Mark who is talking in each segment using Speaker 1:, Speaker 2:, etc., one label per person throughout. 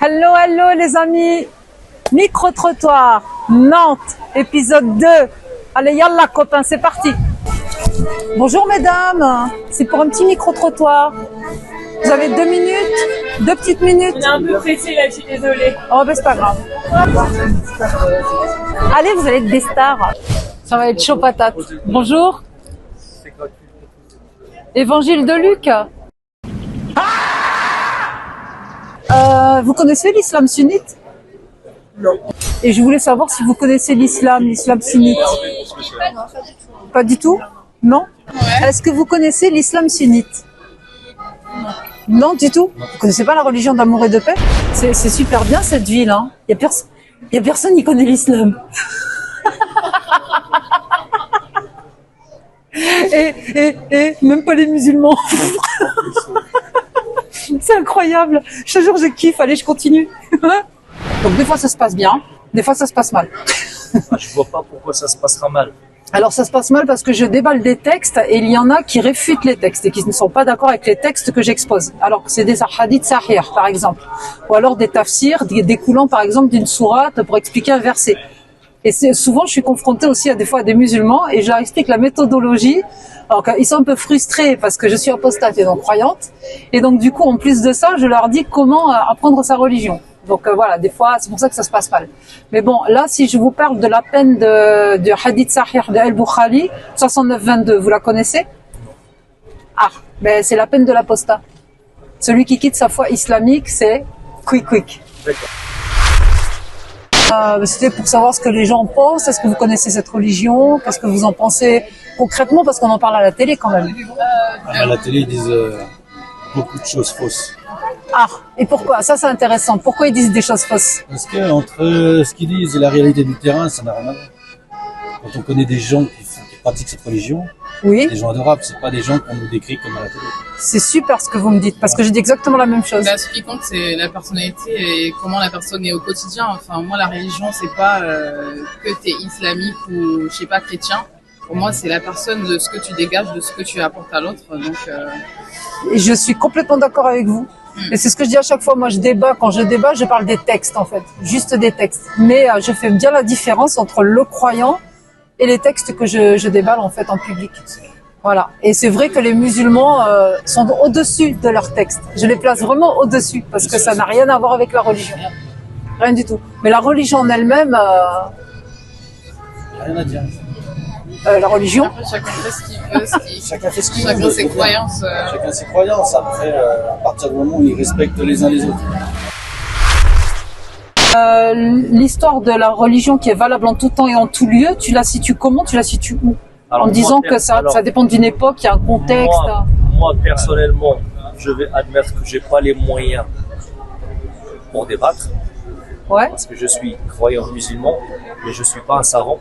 Speaker 1: Hello, hello les amis. Micro-trottoir, Nantes, épisode 2. Allez, yallah copains, c'est parti. Bonjour mesdames, c'est pour un petit micro-trottoir. Vous avez 2 minutes, 2 petites minutes.
Speaker 2: On est un peu pressé là, je suis désolée.
Speaker 1: Oh ben c'est pas grave. Allez, vous allez être des stars. Ça va être chaud patate. Bonjour. Évangile de Luc. Vous connaissez l'islam sunnite?
Speaker 2: Non.
Speaker 1: Et je voulais savoir si vous connaissez l'islam sunnite. Pas du tout? Non?
Speaker 3: Ouais.
Speaker 1: Est-ce que vous connaissez l'islam sunnite? Non, du tout? Vous connaissez pas la religion d'amour et de paix? C'est super bien cette ville, hein. Il y a personne qui connaît l'islam. et même pas les musulmans. C'est incroyable. Je te jure, je kiffe. Allez, je continue. Donc des fois ça se passe bien, des fois ça se passe mal.
Speaker 4: Je vois pas pourquoi ça se passera mal.
Speaker 1: Alors ça se passe mal parce que je déballe des textes et il y en a qui réfutent les textes et qui ne sont pas d'accord avec les textes que j'expose. Alors que c'est des hadiths sahih par exemple, ou alors des tafsirs découlant par exemple d'une sourate pour expliquer un verset. Et souvent je suis confrontée aussi à des fois à des musulmans et je leur explique la méthodologie. Alors ils sont un peu frustrés parce que je suis apostate et donc croyante. Et donc du coup en plus de ça, je leur dis comment apprendre sa religion. Donc voilà, des fois, c'est pour ça que ça se passe mal. Mais bon, là, si je vous parle de la peine du hadith sahih de Al-Bukhari, 69-22, vous la connaissez? Ah, ben c'est la peine de l'apostat. Celui qui quitte sa foi islamique, c'est quick. C'était pour savoir ce que les gens pensent. Est-ce que vous connaissez cette religion? Qu'est-ce que vous en pensez concrètement? Parce qu'on en parle à la télé quand même.
Speaker 5: À la télé, ils disent beaucoup de choses fausses.
Speaker 1: Ah, et pourquoi? Ça, c'est intéressant. Pourquoi ils disent des choses fausses?
Speaker 5: Parce que entre ce qu'ils disent et la réalité du terrain, ça n'a rien à voir. Quand on connaît des gens qui pratiquent cette religion,
Speaker 1: Oui,
Speaker 5: des gens adorables, c'est pas des gens qu'on nous décrit comme à la télé.
Speaker 1: c'est super ce que vous me dites, parce que je dis exactement la même chose.
Speaker 3: Bah, ce qui compte, c'est la personnalité et comment la personne est au quotidien. Enfin, moi, la religion, c'est pas que t'es islamique ou, je sais pas, chrétien. Pour moi, c'est la personne, de ce que tu dégages, de ce que tu apportes à l'autre. Donc,
Speaker 1: Et je suis complètement d'accord avec vous. Et c'est ce que je dis à chaque fois. Moi, quand je débat, je parle des textes, en fait. Juste des textes. Mais je fais bien la différence entre le croyant et les textes que je déballe, en fait, en public. Voilà. Et c'est vrai que les musulmans sont au-dessus de leurs textes. Je les place vraiment au-dessus, parce que ça n'a rien à voir avec la religion. Rien du tout. Mais la religion en elle-même,
Speaker 5: Rien à dire.
Speaker 1: la religion,
Speaker 3: après, chacun fait ce qu'il veut,
Speaker 5: Chacun fait ce qu'il
Speaker 3: chacun
Speaker 5: veut.
Speaker 3: ses croyances.
Speaker 5: Chacun ses croyances. Après, à partir du moment où ils respectent les uns les autres.
Speaker 1: l'histoire de la religion qui est valable en tout temps et en tout lieu, tu la situes comment? Tu la situes où?
Speaker 4: Alors,
Speaker 1: En disant que ça dépend d'une époque, il y a un contexte.
Speaker 4: Moi, personnellement, je vais admettre que j'ai pas les moyens pour débattre,
Speaker 1: Ouais.
Speaker 4: parce que je suis croyant musulman, mais je suis pas un savant.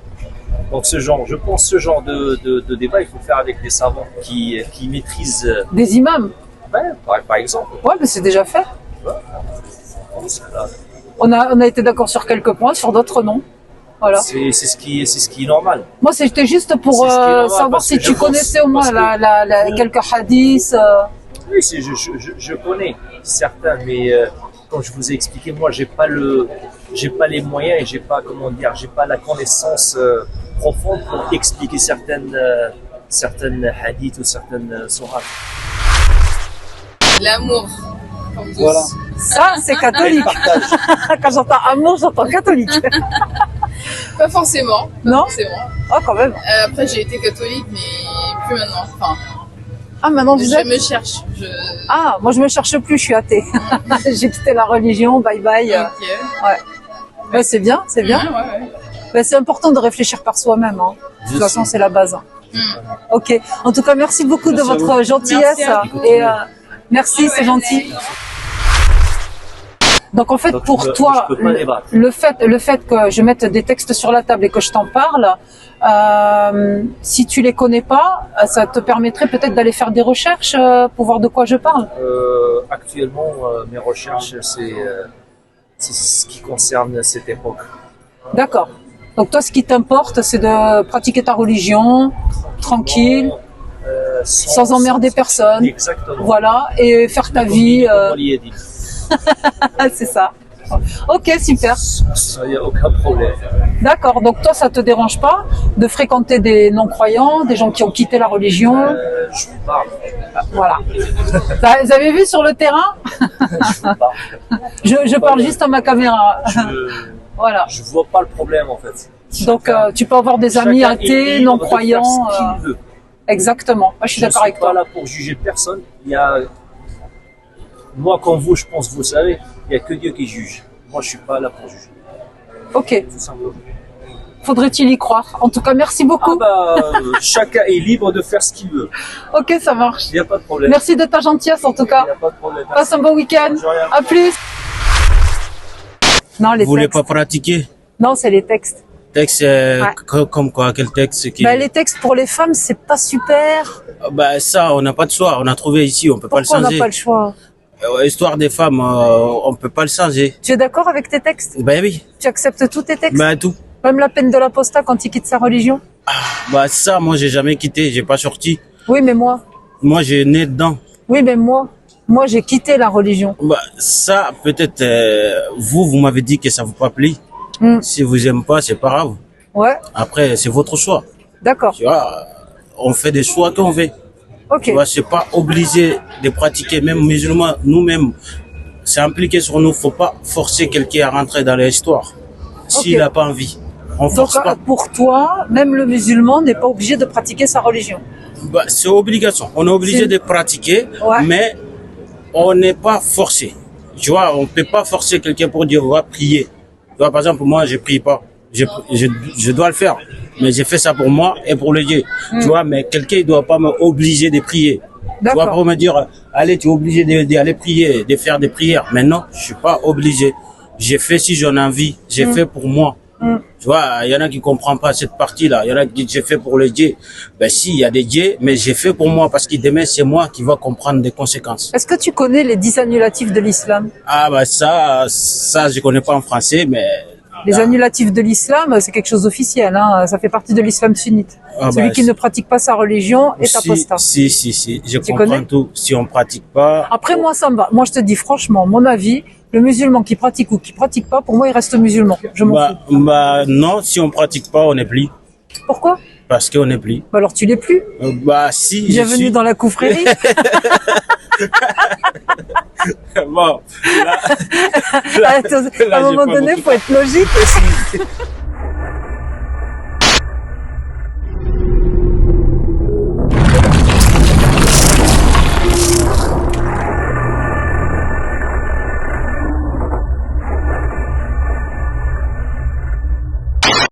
Speaker 4: Donc je pense ce genre de débat, il faut le faire avec des savants qui maîtrisent,
Speaker 1: Des imams.
Speaker 4: par exemple.
Speaker 1: Ouais, mais c'est déjà fait. On a été d'accord sur quelques points, sur d'autres non. Voilà.
Speaker 4: C'est ce qui est normal.
Speaker 1: Moi, c'était juste pour
Speaker 4: C'est ce qui est normal,
Speaker 1: savoir
Speaker 4: parce
Speaker 1: si
Speaker 4: que
Speaker 1: tu
Speaker 4: je pense-
Speaker 1: connaissais au moins
Speaker 4: parce que-
Speaker 1: quelques hadiths.
Speaker 4: Oui, je connais certains, mais comme je vous ai expliqué, moi, j'ai pas les moyens et j'ai pas la connaissance profonde pour expliquer certaines hadiths ou certaines sourates.
Speaker 3: L'amour. Pour tous.
Speaker 5: Voilà.
Speaker 1: Ça, c'est catholique.
Speaker 5: Partage.
Speaker 1: Quand j'entends amour, j'entends catholique.
Speaker 3: Pas forcément.
Speaker 1: Non?
Speaker 3: Forcément.
Speaker 1: Oh, quand même.
Speaker 3: Après, j'ai été catholique, mais plus maintenant. Enfin,
Speaker 1: Ah, maintenant vous
Speaker 3: je
Speaker 1: êtes.
Speaker 3: me cherche.
Speaker 1: Ah, moi, je me cherche plus, je suis athée. J'ai quitté la religion, bye bye.
Speaker 3: Ok.
Speaker 1: Ouais, c'est bien, c'est bien.
Speaker 3: Ouais.
Speaker 1: Ben, c'est important de réfléchir par soi-même. Hein. De toute façon, c'est la base. Ok. En tout cas, merci beaucoup de votre gentillesse.
Speaker 3: Merci à vous.
Speaker 1: Et merci, c'est gentil. Donc en fait,
Speaker 4: Donc,
Speaker 1: pour
Speaker 4: je
Speaker 1: toi,
Speaker 4: peux pas débattre.
Speaker 1: le fait que je mette des textes sur la table et que je t'en parle, si tu les connais pas, ça te permettrait peut-être d'aller faire des recherches pour voir de quoi je parle.
Speaker 4: Actuellement, mes recherches, c'est ce qui concerne cette époque.
Speaker 1: D'accord. Donc toi, ce qui t'importe, c'est de pratiquer ta religion, tranquille, sans emmerder personne.
Speaker 4: Exactement.
Speaker 1: Voilà, et faire ta vie.
Speaker 4: Comme il est dit.
Speaker 1: C'est ça. Ok, super.
Speaker 4: Ça, il n'y a aucun problème.
Speaker 1: D'accord. Donc toi, ça te dérange pas de fréquenter des non-croyants, des gens qui ont quitté la religion?
Speaker 4: Je vous parle.
Speaker 1: Voilà. Vous avez vu sur le terrain?
Speaker 4: Je vous parle.
Speaker 1: Je parle juste à ma caméra. Voilà.
Speaker 4: Je vois pas le problème en fait.
Speaker 1: Donc tu peux avoir des amis
Speaker 4: Chacun est
Speaker 1: athées,
Speaker 4: libre de
Speaker 1: non-croyants.
Speaker 4: faire ce qu'il veut.
Speaker 1: Exactement. Moi, je suis d'accord avec
Speaker 4: Je ne suis
Speaker 1: toi.
Speaker 4: pas là pour juger personne. Moi comme vous, je pense, vous savez, il n'y a que Dieu qui juge. Moi, je suis pas là pour juger.
Speaker 1: Ok.
Speaker 4: Tout simplement.
Speaker 1: Faudrait-il y croire? En tout cas, merci
Speaker 4: Ah
Speaker 1: beaucoup.
Speaker 4: bah, chacun est libre de faire ce qu'il veut.
Speaker 1: Ok, ça marche.
Speaker 4: Il n'y a pas de problème.
Speaker 1: Merci de ta gentillesse en tout
Speaker 4: Il
Speaker 1: cas.
Speaker 4: n'y a pas de problème.
Speaker 1: Passe un bon week-end.
Speaker 4: Bonne journée.
Speaker 1: À plus. Non, les
Speaker 6: Vous voulez
Speaker 1: textes.
Speaker 6: pas pratiquer?
Speaker 1: Non, c'est les textes.
Speaker 6: Texte, comme quoi? Quel texte qui...
Speaker 1: Bah, les textes pour les femmes, c'est pas super.
Speaker 6: Bah, ça, on n'a pas de choix. On a trouvé ici, on peut pas le
Speaker 1: Pourquoi on n'a
Speaker 6: changer.
Speaker 1: pas le choix?
Speaker 6: Histoire des femmes, on peut pas le changer.
Speaker 1: Tu es d'accord avec tes textes?
Speaker 6: Ben oui,
Speaker 1: Tu acceptes tous tes textes?
Speaker 6: ben tout.
Speaker 1: Même la peine de l'apostat quand il quitte sa religion?
Speaker 6: Bah ça, moi j'ai jamais quitté, j'ai pas sorti.
Speaker 1: Oui, mais moi.
Speaker 6: Moi j'ai né dedans.
Speaker 1: Oui, mais moi. Moi, j'ai quitté la religion.
Speaker 6: Bah ça, peut-être vous m'avez dit que ça vous pas plu. Si vous aimez pas, c'est pas grave.
Speaker 1: Ouais,
Speaker 6: Après, c'est votre choix.
Speaker 1: d'accord.
Speaker 6: Tu vois, on fait des choix qu'on veut.
Speaker 1: Ok.
Speaker 6: Tu vois, c'est pas obligé de pratiquer. Même musulmans, nous-mêmes, c'est impliqué sur nous. Faut pas forcer quelqu'un à rentrer dans l'histoire. S'il
Speaker 1: Ok.
Speaker 6: n'a pas envie. On
Speaker 1: Donc,
Speaker 6: force pas.
Speaker 1: pour toi, même le musulman n'est pas obligé de pratiquer sa religion.
Speaker 6: Bah, c'est obligation. On est obligé
Speaker 1: C'est-
Speaker 6: de pratiquer,
Speaker 1: Ouais.
Speaker 6: mais on n'est pas forcé. Tu vois, on peut pas forcer quelqu'un pour dire, va prier. Tu vois, par exemple, moi, je prie pas. Je dois le faire. Mais j'ai fait ça pour moi et pour le Dieu. Tu vois, mais quelqu'un, il doit pas m'obliger de prier. Tu vois,
Speaker 1: D'accord.
Speaker 6: pour me dire, allez, tu es obligé d'aller prier, de faire des prières. Mais non, je suis pas obligé. J'ai fait si j'en ai envie. J'ai fait pour moi. Tu vois, il y en a qui comprennent pas cette partie-là. Il y en a qui disent, j'ai fait pour le Dieu. Ben si, il y a des dieux, mais j'ai fait pour moi parce que demain, c'est moi qui va comprendre des conséquences.
Speaker 1: Est-ce que tu connais les 10 annulatifs de l'islam?
Speaker 6: Ah, bah ça, je connais pas en français, mais...
Speaker 1: Les annulatifs de l'islam, c'est quelque chose d'officiel, hein. Ça fait partie de l'islam sunnite.
Speaker 6: Ah
Speaker 1: Celui
Speaker 6: bah,
Speaker 1: qui ne pratique pas sa religion est
Speaker 6: si,
Speaker 1: apostat.
Speaker 6: si, je
Speaker 1: Tu
Speaker 6: comprends
Speaker 1: connais
Speaker 6: tout. Si on pratique pas...
Speaker 1: Après, moi, ça me va. Moi, je te dis franchement, mon avis, le musulman qui pratique ou qui pratique pas, pour moi, il reste musulman. Je m'en fous.
Speaker 6: bah non, si on pratique pas, on est pli.
Speaker 1: Pourquoi?
Speaker 6: Parce qu'on est pli.
Speaker 1: Bah alors, tu l'es plus.
Speaker 6: Bah si, je
Speaker 1: Bienvenue
Speaker 6: suis...
Speaker 1: dans la confrérie.
Speaker 6: Bon, là,
Speaker 1: Attends, à un
Speaker 6: j'ai
Speaker 1: moment
Speaker 6: pas
Speaker 1: donné,
Speaker 6: beaucoup
Speaker 1: faut être logique.